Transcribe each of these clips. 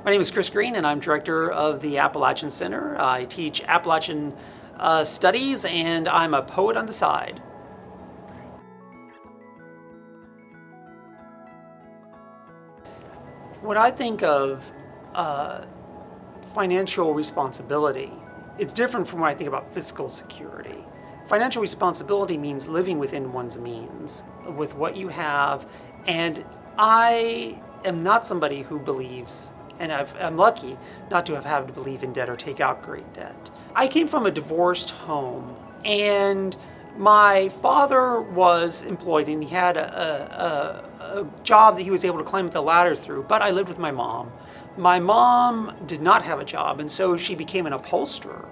My name is Chris Green, and I'm director of the Appalachian Center. I teach Appalachian studies, and I'm a poet on the side. When I think of financial responsibility, it's different from when I think about fiscal security. Financial responsibility means living within one's means, with what you have, and I am not somebody who believes, and I'm lucky not to have had to believe in debt or take out great debt. I came from a divorced home, and my father was employed, and he had a job that he was able to climb the ladder through, but I lived with my mom. My mom did not have a job, and so she became an upholsterer,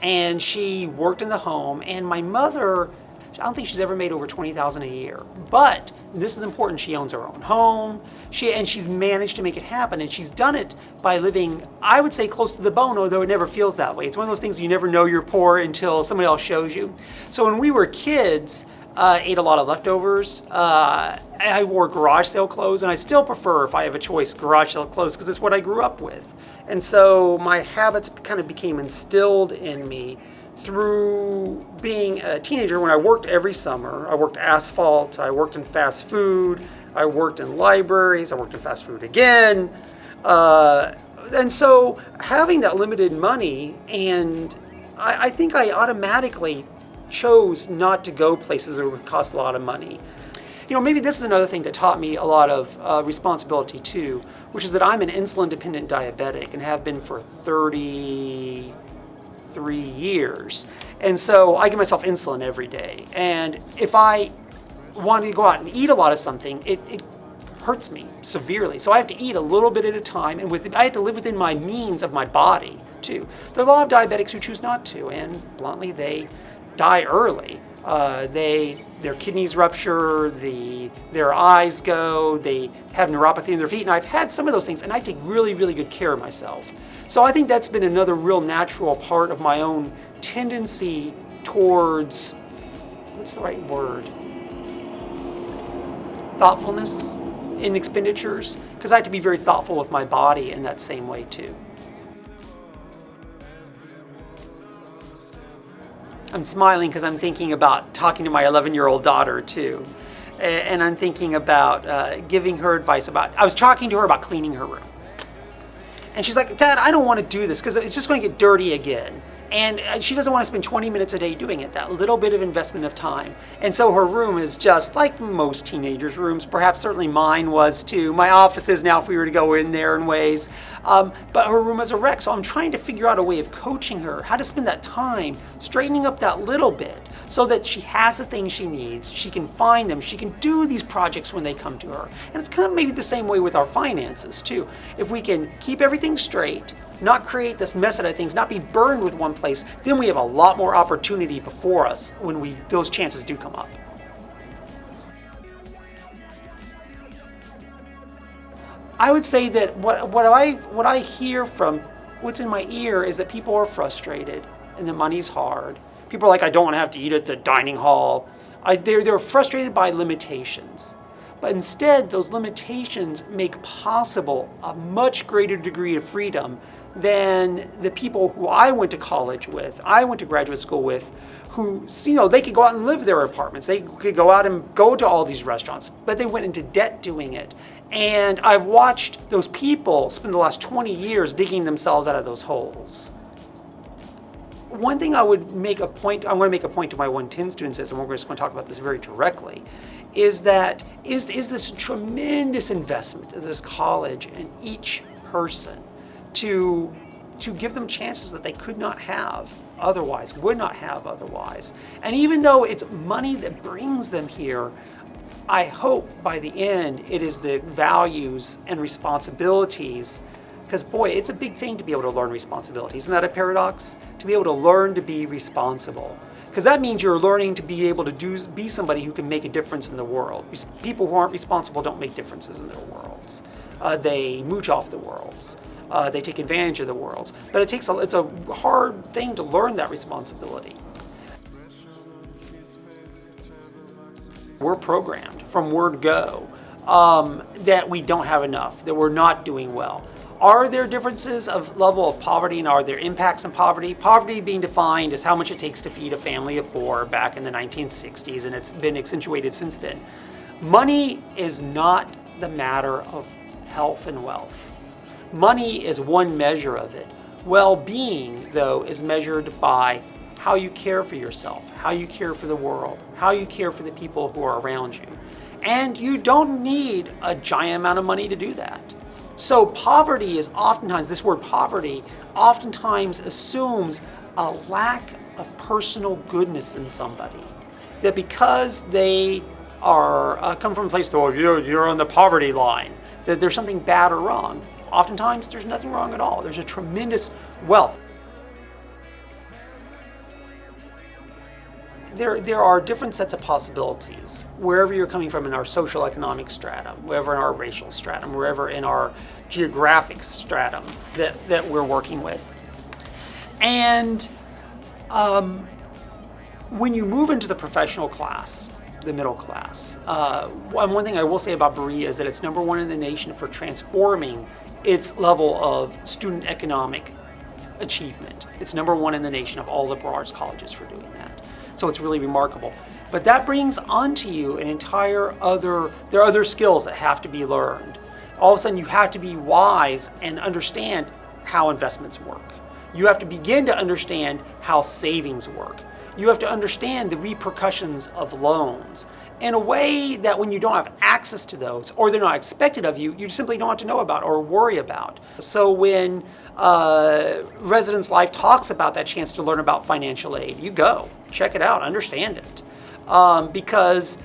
and she worked in the home, and my mother, I don't think she's ever made over $20,000 a year, but this is important, she owns her own home, she's managed to make it happen, and she's done it by living, I would say, close to the bone, although it never feels that way. It's one of those things you never know you're poor until somebody else shows you. So when we were kids, ate a lot of leftovers. I wore garage sale clothes, and I still prefer, if I have a choice, garage sale clothes because it's what I grew up with. And so my habits kind of became instilled in me through being a teenager when I worked every summer. I worked asphalt, I worked in fast food, I worked in libraries, I worked in fast food again. And so having that limited money, and I think I automatically chose not to go places that would cost a lot of money. You know, maybe this is another thing that taught me a lot of responsibility too, which is that I'm an insulin-dependent diabetic and have been for 33 years. And so I give myself insulin every day. And if I wanted to go out and eat a lot of something, it hurts me severely. So I have to eat a little bit at a time, and I have to live within my means of my body too. There are a lot of diabetics who choose not to, and bluntly, they die early. Their kidneys rupture, their eyes go, they have neuropathy in their feet, and I've had some of those things, and I take really, really good care of myself. So I think that's been another real natural part of my own tendency towards, what's the right word? Thoughtfulness in expenditures, because I have to be very thoughtful with my body in that same way too. I'm smiling because I'm thinking about talking to my 11-year-old daughter too. And I'm thinking about giving her advice I was talking to her about cleaning her room. And she's like, Dad, I don't want to do this because it's just going to get dirty again. And she doesn't want to spend 20 minutes a day doing it, that little bit of investment of time. And so her room is just like most teenagers' rooms, perhaps certainly mine was too. My office is now if we were to go in there in ways. But her room is a wreck. So I'm trying to figure out a way of coaching her, how to spend that time, straightening up that little bit so that she has the things she needs, she can find them, she can do these projects when they come to her. And it's kind of maybe the same way with our finances too. If we can keep everything straight, not create this mess out of things, not be burned with one place, then we have a lot more opportunity before us when those chances do come up. I would say that what I hear from what's in my ear is that people are frustrated and the money's hard. People are like, I don't want to have to eat at the dining hall. They're frustrated by limitations. But instead, those limitations make possible a much greater degree of freedom than the people who I went to college with, I went to graduate school with, who, they could go out and live their apartments. They could go out and go to all these restaurants, but they went into debt doing it. And I've watched those people spend the last 20 years digging themselves out of those holes. One thing I want to make a point to my 110 students is, and we're just going to talk about this very directly, is this tremendous investment of this college in each person to give them chances that they could not have otherwise, would not have otherwise. And even though it's money that brings them here, I hope by the end it is the values and responsibilities, because boy, it's a big thing to be able to learn responsibility. Isn't that a paradox? To be able to learn to be responsible. Because that means you're learning to be able to be somebody who can make a difference in the world. People who aren't responsible don't make differences in their worlds. They mooch off the worlds. They take advantage of the worlds. But it's a hard thing to learn that responsibility. We're programmed from word go that we don't have enough, that we're not doing well. Are there differences of level of poverty, and are there impacts on poverty? Poverty being defined as how much it takes to feed a family of four back in the 1960s, and it's been accentuated since then. Money is not the matter of health and wealth. Money is one measure of it. Well-being, though, is measured by how you care for yourself, how you care for the world, how you care for the people who are around you. And you don't need a giant amount of money to do that. So poverty is oftentimes, this word poverty, oftentimes assumes a lack of personal goodness in somebody. That because they are come from a place, oh, you're on the poverty line, that there's something bad or wrong. Oftentimes, there's nothing wrong at all. There's a tremendous wealth. There are different sets of possibilities wherever you're coming from in our social economic stratum, wherever in our racial stratum, wherever in our geographic stratum that we're working with. And when you move into the professional class, the middle class, one thing I will say about Berea is that it's number one in the nation for transforming its level of student economic achievement. It's number one in the nation of all liberal arts colleges for doing that. So it's really remarkable. But that brings onto you there are other skills that have to be learned. All of a sudden you have to be wise and understand how investments work. You have to begin to understand how savings work. You have to understand the repercussions of loans in a way that when you don't have access to those, or they're not expected of you, you simply don't have to know about or worry about. So when Residence Life talks about that chance to learn about financial aid, you go, check it out, understand it. Because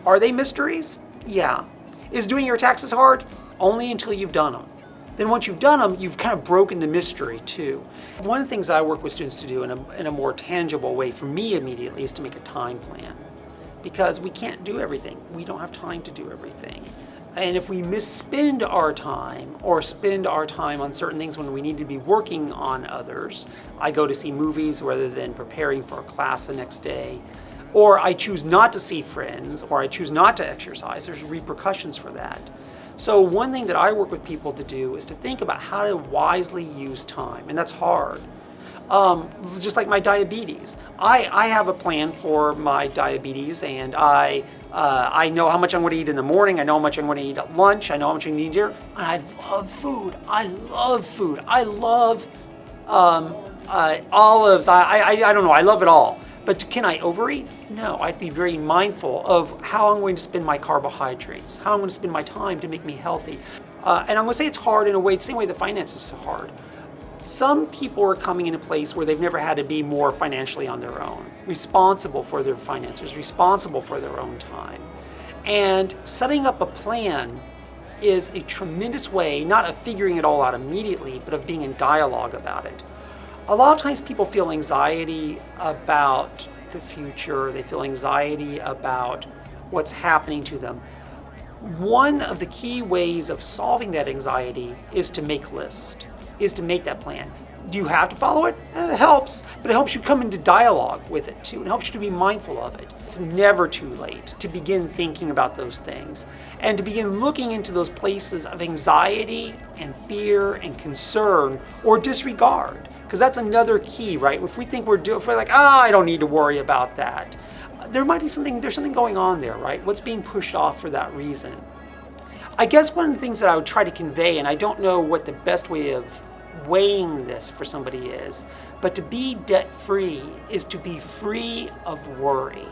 are they mysteries? Yeah. Is doing your taxes hard? Only until you've done them. Then once you've done them, you've kind of broken the mystery too. One of the things I work with students to do in a more tangible way, for me immediately, is to make a time plan. Because we can't do everything. We don't have time to do everything. And if we misspend our time or spend our time on certain things when we need to be working on others, I go to see movies rather than preparing for a class the next day, or I choose not to see friends, or I choose not to exercise, there's repercussions for that. So one thing that I work with people to do is to think about how to wisely use time, and that's hard. Just like my diabetes. I have a plan for my diabetes, and I know how much I'm going to eat in the morning, I know how much I'm going to eat at lunch, I know how much I'm going to eat here, and I love food. I love food. I love olives. I don't know, I love it all. But can I overeat? No, I'd be very mindful of how I'm going to spend my carbohydrates, how I'm going to spend my time to make me healthy. And I'm going to say it's hard in a way, the same way the finances are hard. Some people are coming in a place where they've never had to be more financially on their own, responsible for their finances, responsible for their own time. And setting up a plan is a tremendous way, not of figuring it all out immediately, but of being in dialogue about it. A lot of times people feel anxiety about the future, they feel anxiety about what's happening to them. One of the key ways of solving that anxiety is to make lists. Is to make that plan. Do you have to follow it? It helps, but it helps you come into dialogue with it too. It helps you to be mindful of it. It's never too late to begin thinking about those things and to begin looking into those places of anxiety and fear and concern or disregard, because that's another key, right? If we think if we're like, I don't need to worry about that, there's something going on there, right? What's being pushed off for that reason? I guess one of the things that I would try to convey, and I don't know what the best way of weighing this for somebody is, but to be debt-free is to be free of worry.